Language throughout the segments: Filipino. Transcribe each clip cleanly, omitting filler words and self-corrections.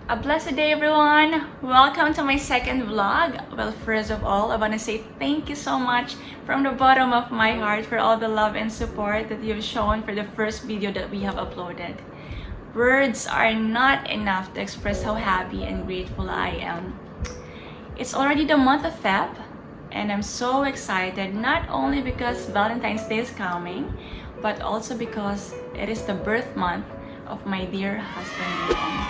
A blessed day, everyone! Welcome to my second vlog. Well, first of all, I want to say thank you so much from the bottom of my heart for all the love and support that you've shown for the first video that we have uploaded. Words are not enough to express how happy and grateful I am. It's already the month of Feb, and I'm so excited not only because Valentine's Day is coming, but also because it is the birth month of my dear husband, Liam.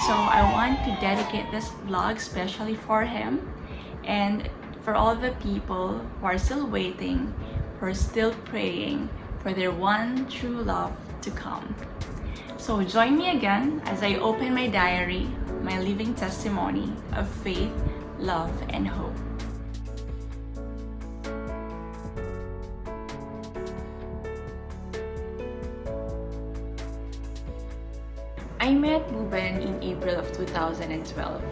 So I want to dedicate this vlog especially for him and for all the people who are still waiting, who are still praying for their one true love to come. So join me again as I open my diary, my living testimony of faith, love, and hope. I met Ruben in April of 2012.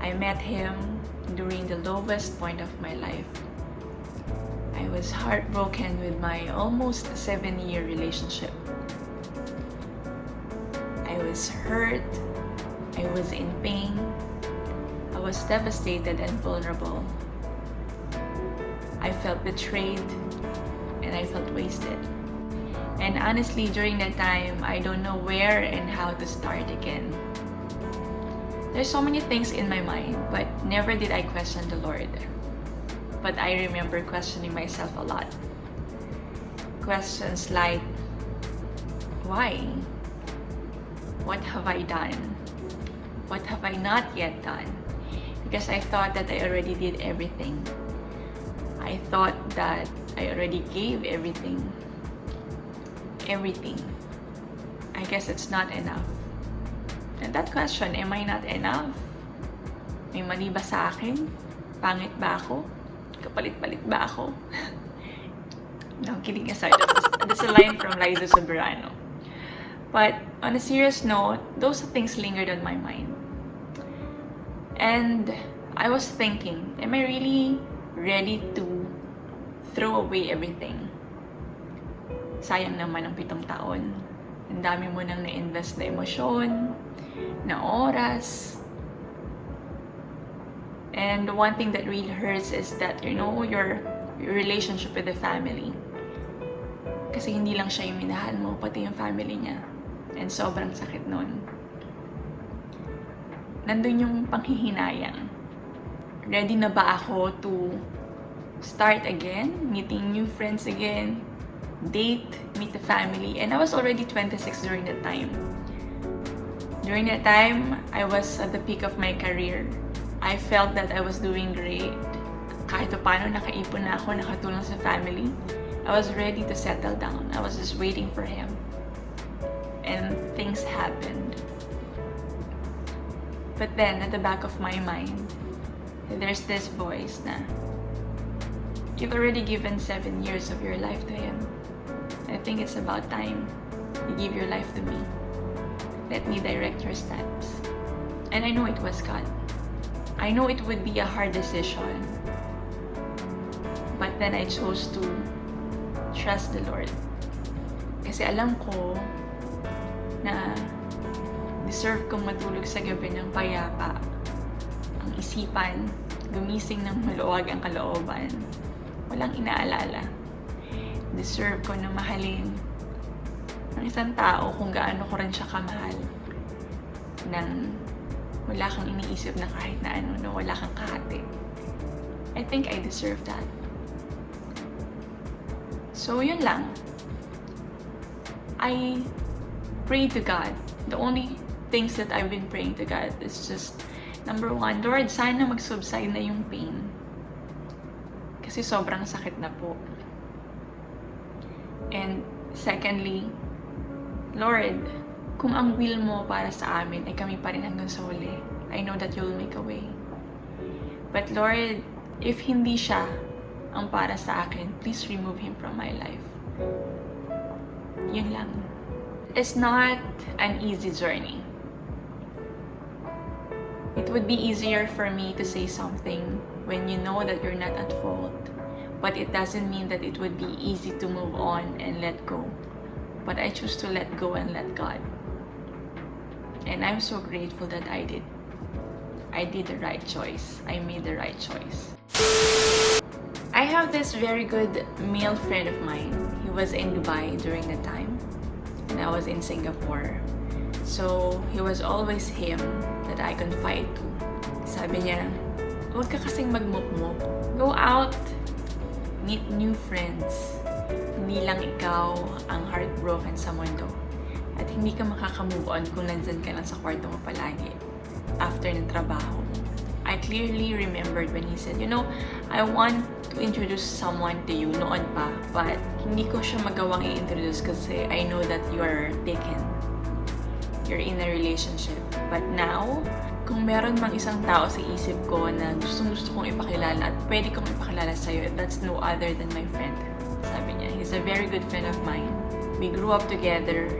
I met him during the lowest point of my life. I was heartbroken with my almost 7-year relationship. I was hurt, I was in pain, I was devastated and vulnerable. I felt betrayed and I felt wasted. And honestly, during that time, I don't know where and how to start again. There's so many things in my mind, but never did I question the Lord. But I remember questioning myself a lot. Questions like, why? What have I done? What have I not yet done? Because I thought that I already did everything. I thought that I already gave everything. I guess it's not enough. And that question, am I not enough? May mali ba sa akin? Pangit ba ako? Kapalit-palit ba ako? No, kidding aside, that's a line from Liza Soberano. But on a serious note, those things lingered on my mind. And I was thinking, am I really ready to throw away everything? Sayang naman ang 7 taon. Ang dami mo nang na-invest na emosyon, na oras. And one thing that really hurts is that, your relationship with the family. Kasi hindi lang siya yung minahal mo, pati yung family niya. And sobrang sakit nun. Nandun yung panghihinayang. Ready na ba ako to start again, meeting new friends again, date, meet the family? And I was already 26 during that time. During that time, I was at the peak of my career. I felt that I was doing great. Kahit paano nakaipon na ako, nakatulong sa family. I was ready to settle down. I was just waiting for him. And things happened. But then, at the back of my mind, there's this voice na, you've already given 7 years of your life to him. I think it's about time you give your life to me. Let me direct your steps. And I know it was God. I know it would be a hard decision. But then I chose to trust the Lord. Kasi alam ko na deserve kong matulog sa gabi ng payapa. Ang isipan, gumising ng maluwag ang kalooban. Walang inaalala. Deserve ko na mahalin ng isang tao kung gaano ko rin siya kamahal. Nang wala kang iniisip na kahit na ano, na wala kang kahati. I think I deserve that. So, yun lang. I pray to God. The only things that I've been praying to God is just, number 1, Lord, sana mag-subside na yung pain. Kasi sobrang sakit na po. And secondly, Lord, kung ang will mo para sa amin ay kami pa rin hanggang sa huli, I know that you'll make a way. But Lord, if hindi siya ang para sa akin, please remove him from my life. Yun lang. It's not an easy journey. It would be easier for me to say something when you know that you're not at fault. But it doesn't mean that it would be easy to move on and let go. But I choose to let go and let God. And I'm so grateful that I did. I did the right choice. I made the right choice. I have this very good male friend of mine. He was in Dubai during the time, and I was in Singapore. So, he was always him that I confide to. Sabi niya, huwag ka kasing magmukmuk. Go out, meet new friends. Hindi lang ikaw ang heartbroken sa mundo. At hindi ka makaka-move on kung nandyan ka lang sa kwarto mo palagi after ng trabaho. I clearly remembered when he said, I want to introduce someone to you noon pa, but hindi ko siya magawang i-introduce kasi I know that you are taken. You're in a relationship. But now, kung meron mang isang tao sa isip ko na gustong-gusto kong ipakilala at pwede kong ipakilala sa'yo, that's no other than my friend. Sabi niya, he's a very good friend of mine. We grew up together.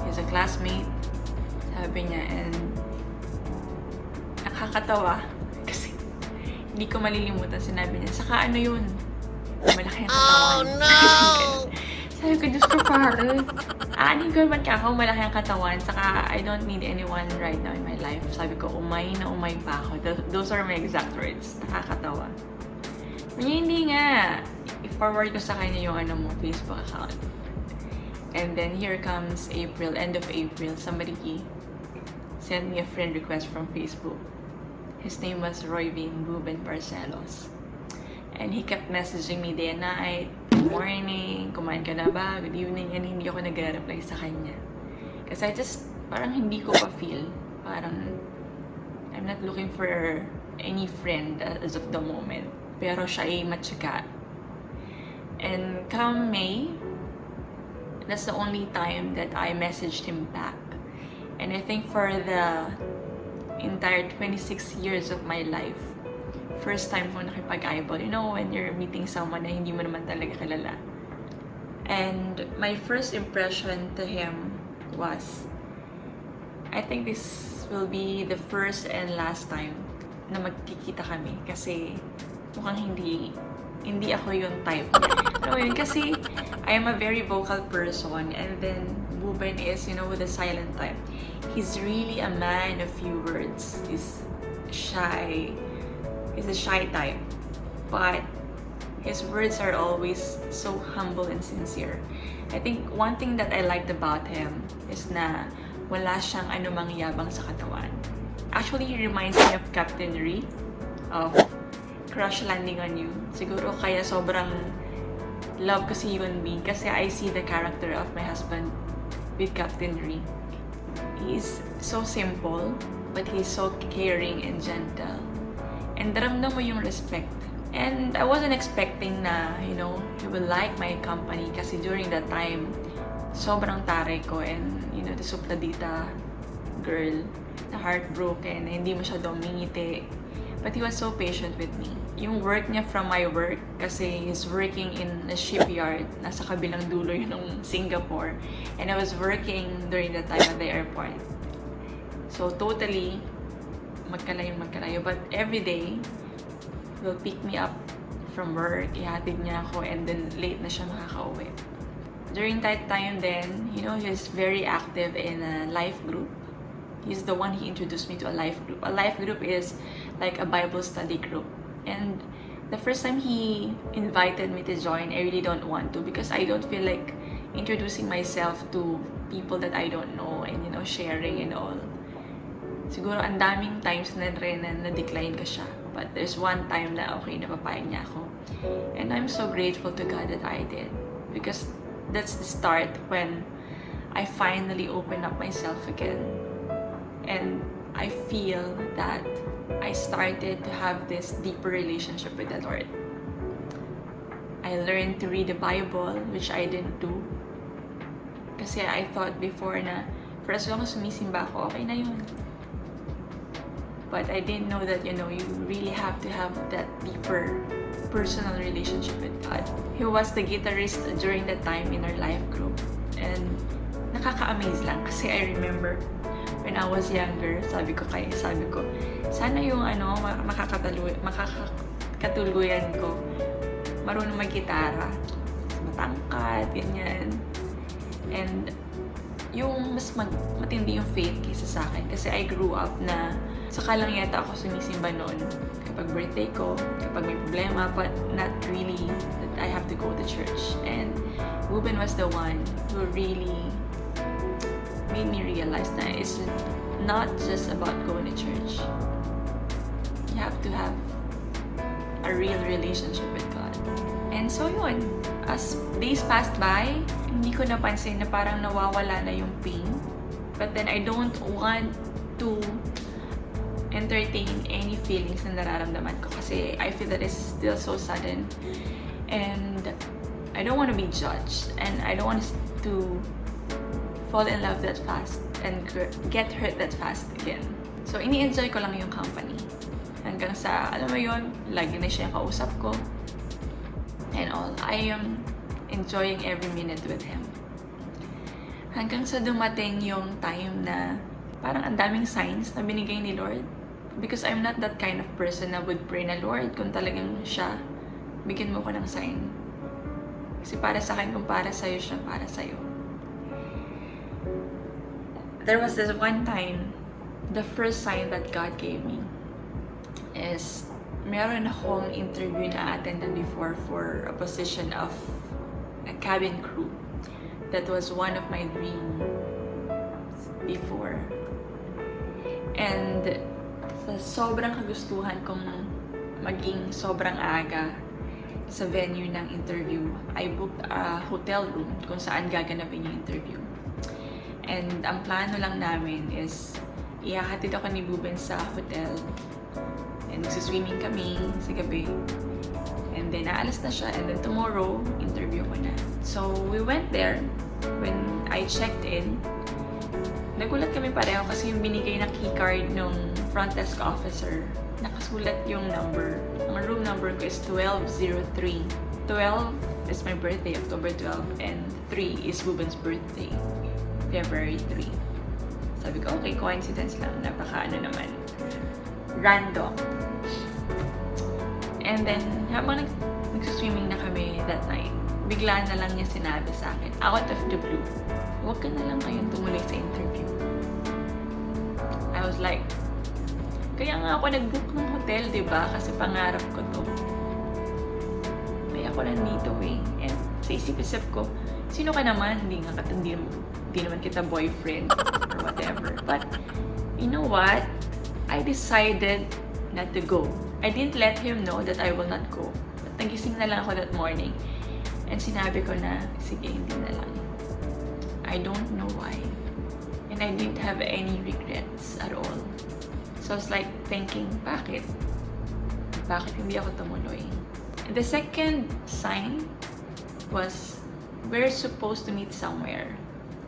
He's a classmate. Sabi niya, and nakakatawa kasi hindi ko malilimutan. Sinabi niya, saka ano yun? Malaki ang katawan. Oh no! Sabi ko, Diyos ko pare. Aanin ko naman ka ako, malaki ang katawan. Saka, I don't need anyone right now in my life. Sabi ko, umay na umay pa ako. Those are my exact words. Nakakatawa. Hindi nga. I-forward ko sa kanya yung Facebook account. And then, here comes April, end of April. Somebody sent me a friend request from Facebook. His name was Royvin Ruben Barcelos. And he kept messaging me day and night. Good morning, kumain ka na ba? Good evening. And hindi ako nag-reply sa kanya. Kasi parang hindi ko pa feel. Parang, I'm not looking for any friend as of the moment. Pero siya ay matyaga. And come May, that's the only time that I messaged him back. And I think for the entire 26 years of my life, first time ko nakipag-eyeball. When you're meeting someone na hindi mo naman talaga kilala. And my first impression to him was, I think this will be the first and last time na magkikita kami. Kasi mukhang hindi ako yung type niya. Kasi I am a very vocal person, and then Buben is, with a silent type. He's really a man of few words. He's shy. He's a shy type, but his words are always so humble and sincere. I think one thing that I liked about him is na wala siyang anumang yabang sa katawan. Actually, he reminds me of Captain Ri, of Crash Landing on You. Siguro kaya sobrang love ko si Yun Bin kasi I see the character of my husband with Captain Ri. He's so simple, but he's so caring and gentle. And daramdam mo yung respect. And I wasn't expecting na, he will like my company kasi during that time, sobrang taray ko and, the supladita girl na heartbroken, hindi masyadong mingiti. But he was so patient with me. Yung work niya from my work, kasi he's working in a shipyard, nasa kabilang dulo yun ng Singapore. And I was working during that time at the airport. So totally, magkalayo. But every day, he'll pick me up from work, ihatid niya ako, and then late na siya makakauwi. During that time then, he's very active in a life group. He's the one he introduced me to a life group. A life group is like a Bible study group. And the first time he invited me to join, I really don't want to because I don't feel like introducing myself to people that I don't know and, sharing and all. Siguro ang daming times na rin na na-decline ko siya. But there's one time na okay, napapayag niya ako. And I'm so grateful to God that I did. Because that's the start when I finally opened up myself again. And I feel that I started to have this deeper relationship with the Lord. I learned to read the Bible, which I didn't do. Kasi I thought before na, for as long as sumisimba ako, okay na yun. But I didn't know that, you really have to have that deeper personal relationship with God. He was the guitarist during that time in our life group. And nakaka-amaze lang kasi I remember when I was younger, sabi ko, sana yung makakatuluyan ko, marunong mag-gitara. Matangkad, ganyan. And yung mas matindi yung faith kaysa sa akin. Kasi I grew up na saka lang yata ako sumisimba noon kapag birthday ko, kapag may problema, but not really that I have to go to church. And Ruben was the one who really made me realize that it's not just about going to church. You have to have a real relationship with God. And so yun, as days passed by, hindi ko napansin na parang nawawala na yung pain. But then I don't want to entertain any feelings na nararamdaman ko kasi I feel that it's still so sudden. And I don't want to be judged. And I don't want to fall in love that fast and get hurt that fast again. So ini-enjoy ko lang yung company. Hanggang sa, alam mo yun, lagi na siya yung kausap ko. And all, I am enjoying every minute with him. Hanggang sa dumating yung time na parang ang daming signs na binigay ni Lord. Because I'm not that kind of person na would pray na, Lord, kung talagang siya, bigyan mo ko ng sign. Kasi para sa akin, kung para sa'yo siya, para sa'yo. There was this one time, the first sign that God gave me is meron akong interview na attendan before for a position of a cabin crew. That was one of my dreams before. And sa sobrang kagustuhan kong maging sobrang aga sa venue ng interview, I booked a hotel room kung saan gaganapin yung interview. And ang plano lang namin is ihahatid ako ni Buben sa hotel. And magsiswimming kami sa gabi. And then, naalas na siya. And then, tomorrow, interview ko na. So, we went there. When I checked in, nagulat kami pareho kasi yung binigay na keycard ng front desk officer, nakasulat yung number. Ang room number ko is 1203. 12 is my birthday, October 12. And 3 is Ruben's birthday, February 3. Sabi ko, okay, coincidence lang. Napaka naman. Random. And then, habang nagsiswimming na kami that night, bigla na lang niya sinabi sa akin, out of the blue, huwag ka na lang kayong tumuloy sa interview. I was like, kaya nga ako nag-book ng hotel, diba? Kasi pangarap ko to. Kaya ako nandito eh. And sa isip-isip ko, sino ka naman? Hindi naman kita boyfriend or whatever. But, you know what? I decided not to go. I didn't let him know that I will not go. But nagising na lang ako that morning. And sinabi ko na, sige, hindi na lang. I don't know why. And I didn't have any regrets at all. So I was like thinking, bakit? Bakit hindi ako tumuloy? And the second sign was, we're supposed to meet somewhere.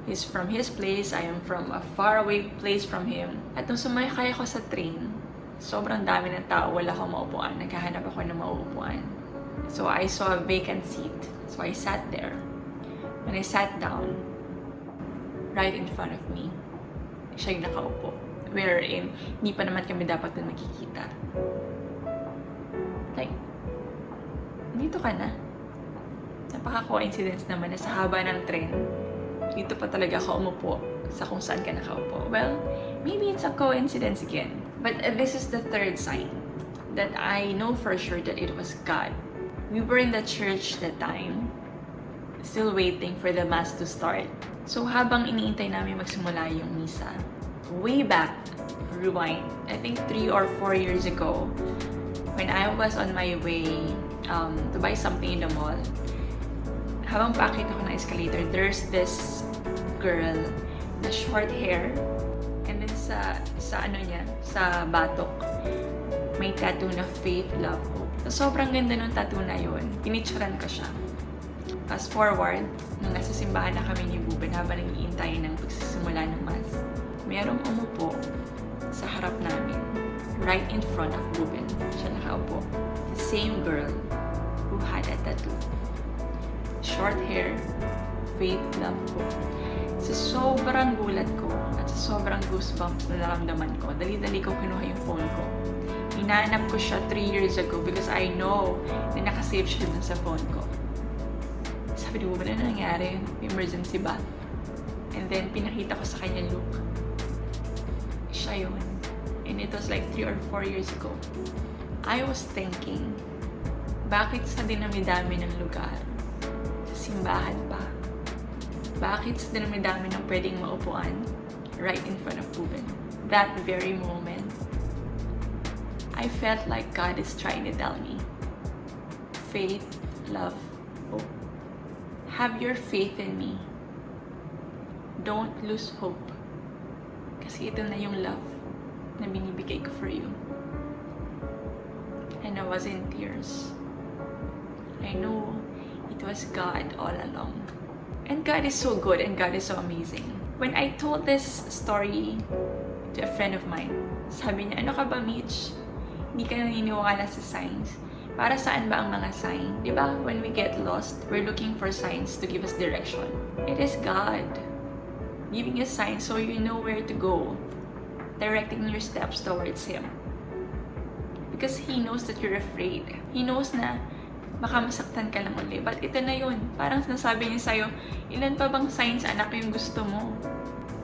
He's from his place, I am from a faraway place from him. At nung sumakay ako sa train, sobrang dami ng tao, wala akong maupuan. Naghahanap ako ng maupuan. So I saw a vacant seat. So I sat there. When I sat down, right in front of me, siya yung nakaupo. Wherein, hindi pa naman kami dapat na makikita. Like, dito ka na. Napaka-coincidence naman na sa haba ng train, dito pa talaga ako umupo sa kung saan ka nakaupo. Well, maybe it's a coincidence again. But this is the third sign that I know for sure that it was God. We were in the church that time, still waiting for the mass to start. So habang iniintay namin magsimula yung misa, way back, rewind, I think 3 or 4 years ago, when I was on my way to buy something in the mall, habang paakit ako ng escalator, there's this girl na short hair, and then sa ano niya, sa batok, may tattoo na faith, love, hope. So, sobrang ganda ng tattoo na yun. Pinicturean ko siya. Fast forward, nung nasa simbahan na kami ni Ruben habang nag-iintay ng pagsisimula ng mass, mayroong umupo sa harap namin, right in front of Ruben. Siya nakaupo. The same girl who had a tattoo. Short hair, faith, love, hope. Sa sobrang gulat ko at sa sobrang goosebumps na naramdaman ko, dali-dali ko kinuha yung phone ko. Hinahanap ko siya 3 years ago because I know na nakasave siya dun sa phone ko. Sabi ni Ruben, ano nangyari? Emergency ba? And then pinakita ko sa kanya, look, siya yun. And it was like 3 or 4 years ago. I was thinking, bakit sa dinami-dami ng lugar, sa simbahan pa, bakit sa dinami-dami ng pwedeng maupuan right in front of Ruben? That very moment, I felt like God is trying to tell me, faith, love, hope. Have your faith in me. Don't lose hope. Kasi ito na yung love na binibigay ko for you. And I was in tears. I know it was God all along. And God is so good and God is so amazing. When I told this story to a friend of mine, sabi niya, ano ka ba, Mitch? Hindi ka naniniwala sa signs. Para saan ba ang mga sign? Diba, when we get lost, we're looking for signs to give us direction. It is God giving us signs so you know where to go, directing your steps towards Him. Because He knows that you're afraid. He knows na baka masaktan ka lang uli. But ito na yun. Parang sinasabi niya sa'yo, ilan pa bang signs, anak, yung gusto mo?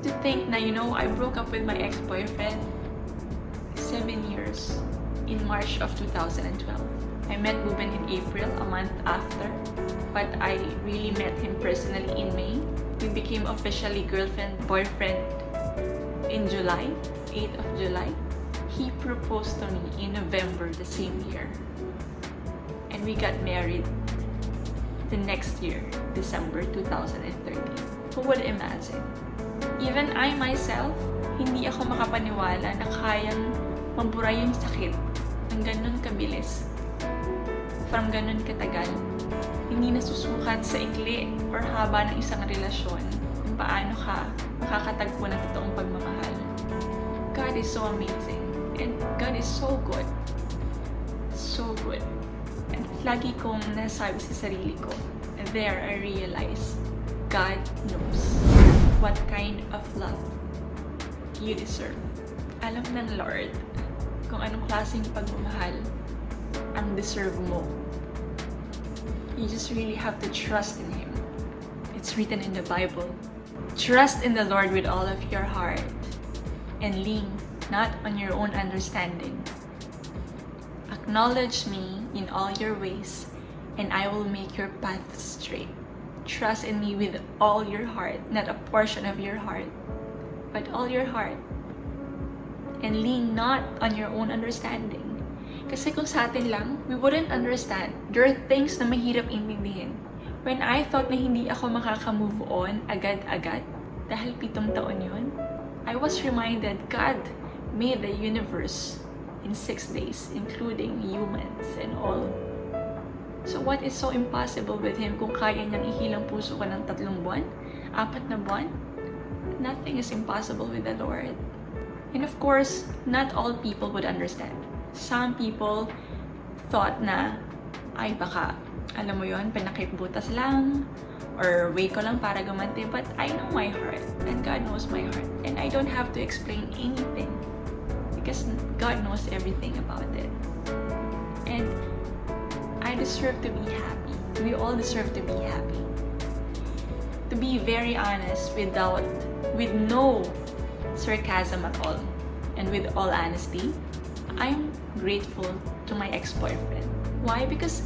To think na, I broke up with my ex-boyfriend 7 years in March of 2012. I met Ruben in April, a month after. But I really met him personally in May. We became officially girlfriend-boyfriend in July, 8th of July. He proposed to me in November the same year. And we got married the next year, December 2013. Who would imagine? Even I myself, hindi ako makapaniwala na kayang mabura yung sakit ng ganun kabilis. From ganun katagal. Hindi nasusukat sa ikli or haba ng isang relasyon kung paano ka makakatagpo ng totoong pagmamahal. God is so amazing. And God is so good. So good. And lagi kong nasabi sa sarili ko, there I realize, God knows what kind of love you deserve. Alam ng Lord kung anong klaseng pagmamahal ang deserve mo. You just really have to trust in Him. It's written in the Bible. Trust in the Lord with all of your heart and lean not on your own understanding. Acknowledge me in all your ways, and I will make your path straight. Trust in me with all your heart, not a portion of your heart, but all your heart. And lean not on your own understanding. Kasi kung sa atin lang, we wouldn't understand. There are things na mahirap intindihin. When I thought na hindi ako makaka-move on agad-agad, dahil 7 taon yun, I was reminded God made the universe in 6 days, including humans and all. So what is so impossible with Him kung kaya niyang ihilang puso ko ng 3 buwan, 4 na buwan? Nothing is impossible with the Lord. And of course, not all people would understand. Some people thought na, ay baka, alam mo yon, pinakipbutas lang, or wait ko lang para gumanti. But I know my heart, and God knows my heart. And I don't have to explain anything, because God knows everything about it. And I deserve to be happy. We all deserve to be happy. To be very honest, with no sarcasm at all, and with all honesty, I'm grateful to my ex-boyfriend. Why? Because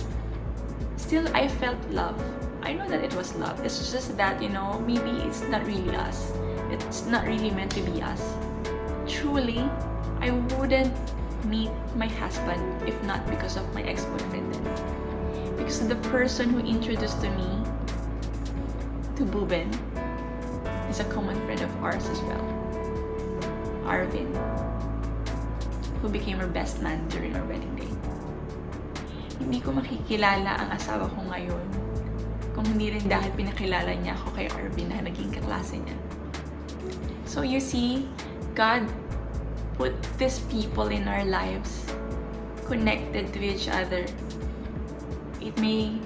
still I felt love. I know that it was love. It's just that, maybe it's not really us. It's not really meant to be us. Truly, I wouldn't meet my husband if not because of my ex-boyfriend then. Because the person who introduced to me to Buben is a common friend of ours as well. Arvin, who became our best man during our wedding day. Hindi ko makikilala ang asawa ko ngayon kung hindi rin dahil pinakilala niya ako kay Arvin na naging kaklase niya. So you see, God put these people in our lives connected to each other. It may,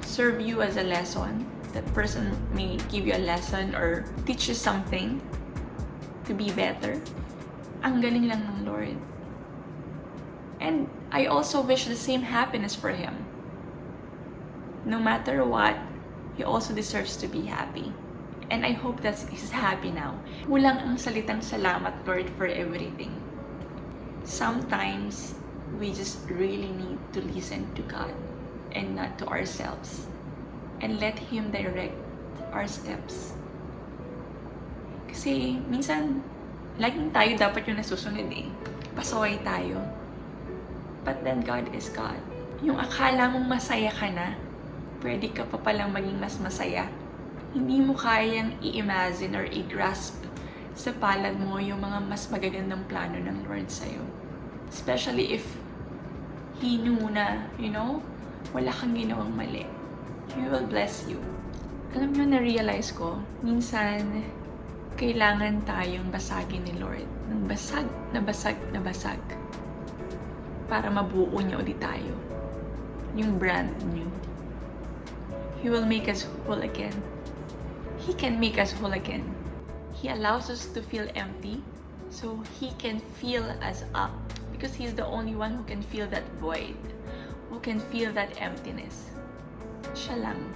serve you as a lesson. That person may give you a lesson or teach you something to be better. Ang galing lang ng Lord. And I also wish the same happiness for him. No matter what, he also deserves to be happy. And I hope that he's happy now. Kulang ang salitang salamat, Lord, for everything. Sometimes, we just really need to listen to God and not to ourselves. And let Him direct our steps. Kasi minsan, laging tayo dapat yung nasusunod eh. Pasaway tayo. But then God is God. Yung akala mong masaya ka na, pwede ka pa palang maging mas masaya. Hindi mo kayang i-imagine or i-grasp sa palad mo yung mga mas magagandang plano ng Lord sa'yo. Especially if He knew na, wala kang ginawang mali. He will bless you. Alam nyo, na-realize ko, minsan, kailangan tayong basagin ni Lord. Ng basag, na basag, na basag. Para mabuo niya ulit tayo. Yung brand new. He will make us whole again. He can make us whole again. He allows us to feel empty so He can fill us up. Because He's the only one who can fill that void. Who can feel that emptiness. Siya lang.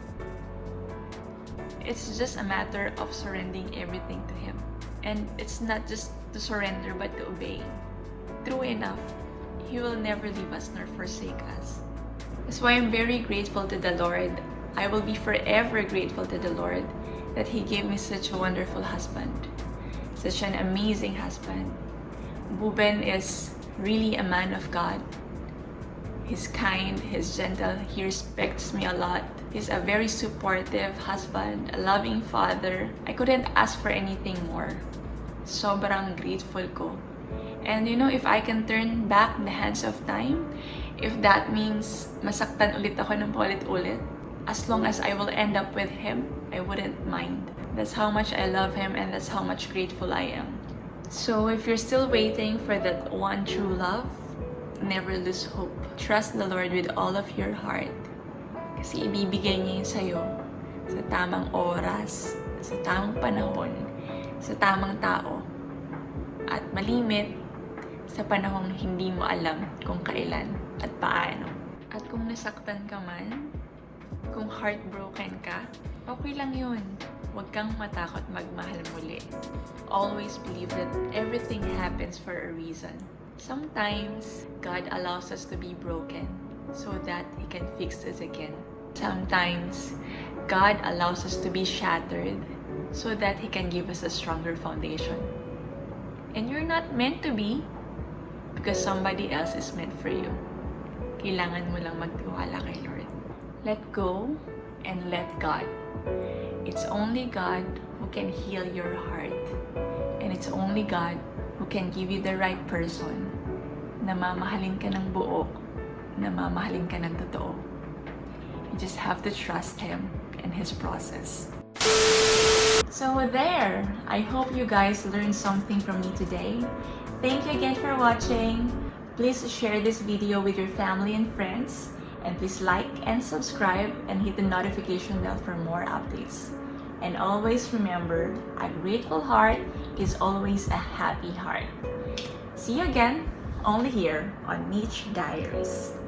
It's just a matter of surrendering everything to Him. And it's not just to surrender but to obey. True enough, He will never leave us nor forsake us. That's why I'm very grateful to the Lord. I will be forever grateful to the Lord that He gave me such a wonderful husband. Such an amazing husband. Buben is really a man of God. He's kind, he's gentle, he respects me a lot. He's a very supportive husband, a loving father. I couldn't ask for anything more. Sobrang grateful ko. And if I can turn back the hands of time, if that means masaktan ulit ako ng paulit-ulit, as long as I will end up with Him, I wouldn't mind. That's how much I love Him and that's how much grateful I am. So if you're still waiting for that one true love, never lose hope. Trust the Lord with all of your heart. Kasi ibibigay niya yun sa'yo sa tamang oras, sa tamang panahon, sa tamang tao. At malimit sa panahong hindi mo alam kung kailan at paano. At kung nasaktan ka man, kung heartbroken ka, okay lang yun. Huwag kang matakot magmahal muli. Always believe that everything happens for a reason. Sometimes, God allows us to be broken so that He can fix us again. Sometimes, God allows us to be shattered so that He can give us a stronger foundation. And you're not meant to be because somebody else is meant for you. Kailangan mo lang magtiwala kay Lord. Let go and let God. It's only God who can heal your heart. And it's only God who can give you the right person na mamahalin ka ng buo, na mamahalin ka ng totoo. You just have to trust Him and His process. So there, I hope you guys learned something from me today. Thank you again for watching. Please share this video with your family and friends. And please like and subscribe and hit the notification bell for more updates. And always remember, a grateful heart is always a happy heart. See you again, only here on MICH Diaries.